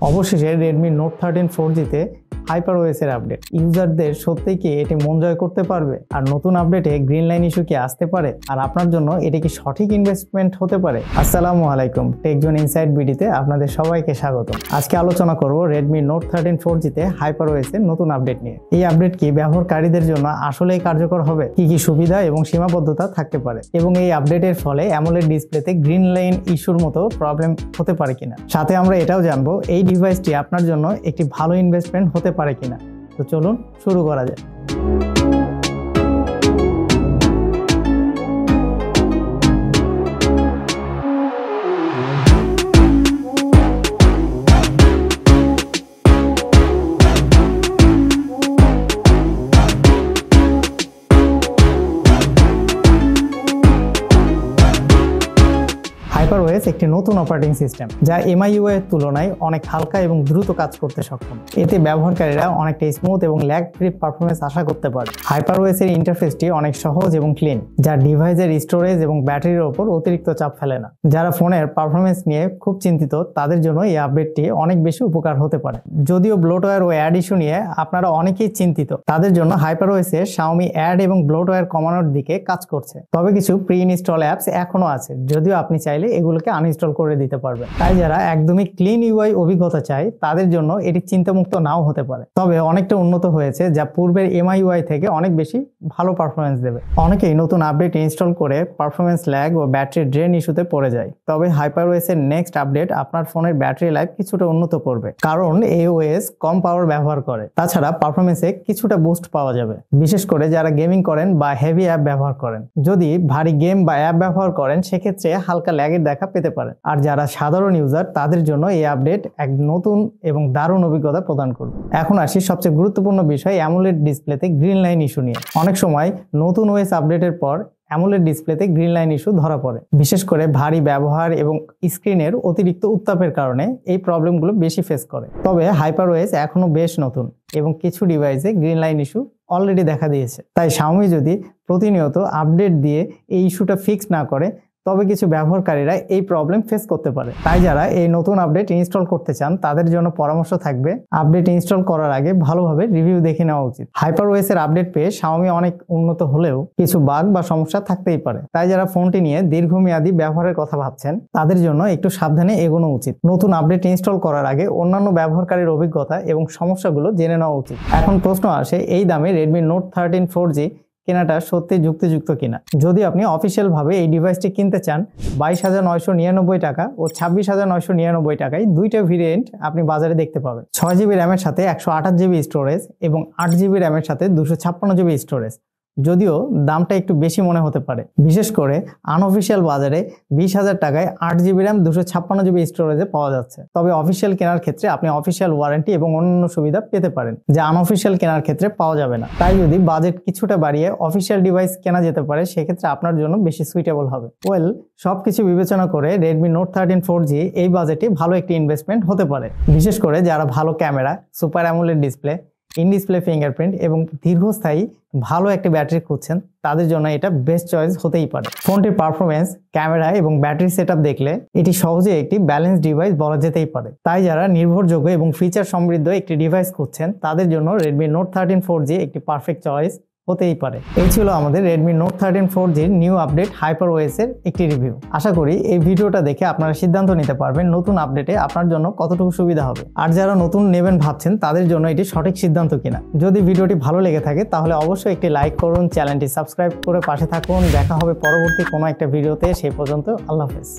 অবশেষে Redmi Note 13 4G তে HyperOS এর আপডেট। ইউজারদের সত্যিই কি এটি মন জয় করতে পারবে? আর নতুন আপডেটে গ্রিন লাইন ইস্যু কি আসতে পারে? আর আপনার জন্য এটি কি সঠিক ইনভেস্টমেন্ট হতে পারে? আসসালামু আলাইকুম, টেকজোন ইনসাইড বিডিতে আপনাদের সবাইকে স্বাগত। আজকে আলোচনা করব Redmi Note 13 4G তে HyperOS এর নতুন আপডেট নিয়ে। এই আপডেট কি ব্যবহারকারীদের জন্য আসলেই কার্যকর হবে? কি কি সুবিধা এবং সীমাবদ্ধতা থাকতে পারে? এবং এই আপডেটের ফলে অ্যামোলেড ডিসপ্লেতে গ্রিন লাইন ইস্যুর মতো প্রবলেম হতে পারে কিনা? সাথে আমরা এটাও জানবো এই ডিভাইসটি আপনার জন্য একটি ভালো ইনভেস্টমেন্ট হতে পারে কিনা। তো চলুন শুরু করা যায়। HyperOS একটি নতুন অপারেটিং সিস্টেম যা MIUI এর তুলনায় অনেক হালকা এবং দ্রুত কাজ করতে সক্ষম। এতে ব্যবহারকারীরা অনেকটা স্মুথ এবং ল্যাগ ফ্রি পারফরমেন্স আশা করতে পারে। HyperOS এর ইন্টারফেসটি অনেক সহজ এবং ক্লিন, যা ডিভাইসের স্টোরেজ এবং ব্যাটারির উপর অতিরিক্ত চাপ ফেলে না। যারা ফোনের পারফরমেন্স নিয়ে খুব চিন্তিত তাদের জন্য এই আপডেটটি অনেক বেশি উপকার হতে পারে। যদিও ব্লোটওয়্যার ও অ্যাড ইস্যু নিয়ে আপনারা অনেকেই চিন্তিত, তাদের জন্য HyperOS এর Xiaomi অ্যাড এবং ব্লোটওয়্যার কমানোর দিকে কাজ করছে। তবে কিছু প্রি ইনস্টল অ্যাপস এখনো আছে, যদিও আপনি চাইলে এগুলোকে আনইনস্টল করে দিতে পারবেন। তাই যারা একদমই ক্লিন ইউআই অভিজ্ঞতা চায় তাদের জন্য এটি চিন্তামুক্ত নাও হতে পারে, তবে অনেকটা উন্নত হয়েছে, যা পূর্বের MIUI থেকে অনেক বেশি ভালো পারফরমেন্স দেবে। অনেকেই নতুন আপডেট ইনস্টল করে পারফরমেন্স ল্যাগ ও ব্যাটারি ড্রেন ইস্যুতে পড়ে যায়। তবে HyperOS এর নেক্সট আপডেট আপনার ফোনের ব্যাটারি লাইফ কিছুটা উন্নত করবে, কারণ এই OS কম পাওয়ার ব্যবহার করে। তাছাড়া পারফরমেন্সে কিছুটা বুস্ট পাওয়া যাবে, বিশেষ করে যারা গেমিং করেন বা হেভি অ্যাপ ব্যবহার করেন। যদি ভারী গেম বা অ্যাপ ব্যবহার করেন সেক্ষেত্রে হালকা ল্যাগের দেখা পেতে পারেন। আর যারা সাধারণ ইউজার তাদের জন্য এই আপডেট এক নতুন এবং দারুণ অভিজ্ঞতা প্রদান করবে। এখন আসি সবচেয়ে গুরুত্বপূর্ণ বিষয় অ্যামোলেড ডিসপ্লেতে গ্রিন লাইন ইস্যু নিয়ে। অনেক সময় নতুন OS আপডেটের পর অ্যামোলেড ডিসপ্লেতে গ্রিন লাইন ইস্যু ধরা পড়ে, বিশেষ করে ভারী ব্যবহার এবং স্ক্রিনের অতিরিক্ত উত্তাপের কারণে এই প্রবলেমগুলো বেশি ফেস করে। তবে HyperOS এখনো বেশ নতুন এবং কিছু ডিভাইসে গ্রিন লাইন ইস্যু অলরেডি দেখা দিয়েছে। তাই Xiaomi যদি প্রতিনিয়ত আপডেট দিয়ে এই ইস্যুটা ফিক্স না করে তবে কিছু ব্যবহারকারীরা এই প্রবলেম ফেস করতে পারে। তাই যারা এই নতুন আপডেট ইনস্টল করতে চান তাদের জন্য পরামর্শ থাকবে আপডেট ইনস্টল করার আগে ভালোভাবে রিভিউ দেখে নেওয়া উচিত। HyperOS এর আপডেট পেয়ে Xiaomi অনেক উন্নত হলেও কিছু বাগ বা সমস্যা থাকতেই পারে। তাই যারা ফোনটি নিয়ে দীর্ঘমেয়াদী ব্যবহারের কথা ভাবছেন তাদের জন্য একটু সাবধানে এগোনো উচিত। নতুন আপডেট ইনস্টল করার আগে অন্যান্য ব্যবহারকারীর অভিজ্ঞতা এবং সমস্যাগুলো জেনে নেওয়া উচিত। এখন প্রশ্ন আসে, এই দামে Redmi Note 13 4G কেনাটা সত্যি যুক্তিযুক্ত কিনা? যদি আপনি অফিসিয়াল ভাবে এই ডিভাইসটি কিনতে চান, 22,999 টাকা ও 26,999 টাকায় দুইটা ভেরিয়েন্ট আপনি বাজারে দেখতে পাবেন। 6GB র্যামের সাথে 128GB স্টোরেজ এবং 8GB র্যামের সাথে 256GB স্টোরেজ। যদিও দামটা একটু বেশি মনে হতে পারে, বিশেষ করে আনঅফিসিয়াল বাজারে 20,000 টাকায় 8GB র্যাম 256GB স্টোরেজে পাওয়া যাচ্ছে। তবে অফিসিয়াল কেনার ক্ষেত্রে আপনি অফিসিয়াল ওয়ারেন্টি এবং অন্যান্য সুবিধা পেতে পারেন, যা আনঅফিসিয়াল কেনার ক্ষেত্রে পাওয়া যাবে না। তাই যদি বাজেট কিছুটা বাড়িয়ে অফিসিয়াল ডিভাইস কেনা যেতে পারে সেক্ষেত্রে আপনার জন্য বেশি সুইটেবল হবে। সবকিছু বিবেচনা করে Redmi Note 13 4G এই বাজেটে ভালো একটি ইনভেস্টমেন্ট হতে পারে, বিশেষ করে যারা ভালো camera, super AMOLED display, in display fingerprint এবং দীর্ঘস্থায়ী ভালো একটি ব্যাটারি খুঁজছেন তাদের জন্য এটা বেস্ট চয়েস হতেই পারে। ফোনটির পারফরমেন্স, ক্যামেরা এবং ব্যাটারি সেটআপ দেখলে এটি সহজে একটি ব্যালেন্স ডিভাইস বলা যেতেই পারে। তাই যারা নির্ভরযোগ্য এবং ফিচার সমৃদ্ধ একটি ডিভাইস খুঁজছেন তাদের জন্য Redmi Note 13 4G একটি পারফেক্ট চয়েস হতেই পারে। এই ছিল আমাদের Redmi Note 13 4G new update HyperOS এর একটি রিভিউ। আশা করি এই ভিডিওটা দেখে আপনারা সিদ্ধান্ত নিতে পারবেন নতুন আপডেটে আপনার জন্য কতটুকু সুবিধা হবে। আর যারা নতুন নেবেন ভাবছেন তাদের জন্য এটি সঠিক সিদ্ধান্ত কিনা। যদি ভিডিওটি ভালো লেগে থাকে তাহলে অবশ্যই একটি লাইক করুন, চ্যানেলটি সাবস্ক্রাইব করে পাশে থাকুন। দেখা হবে পরবর্তী কোনো একটা ভিডিওতে। সেই পর্যন্ত আল্লাহ হাফেজ।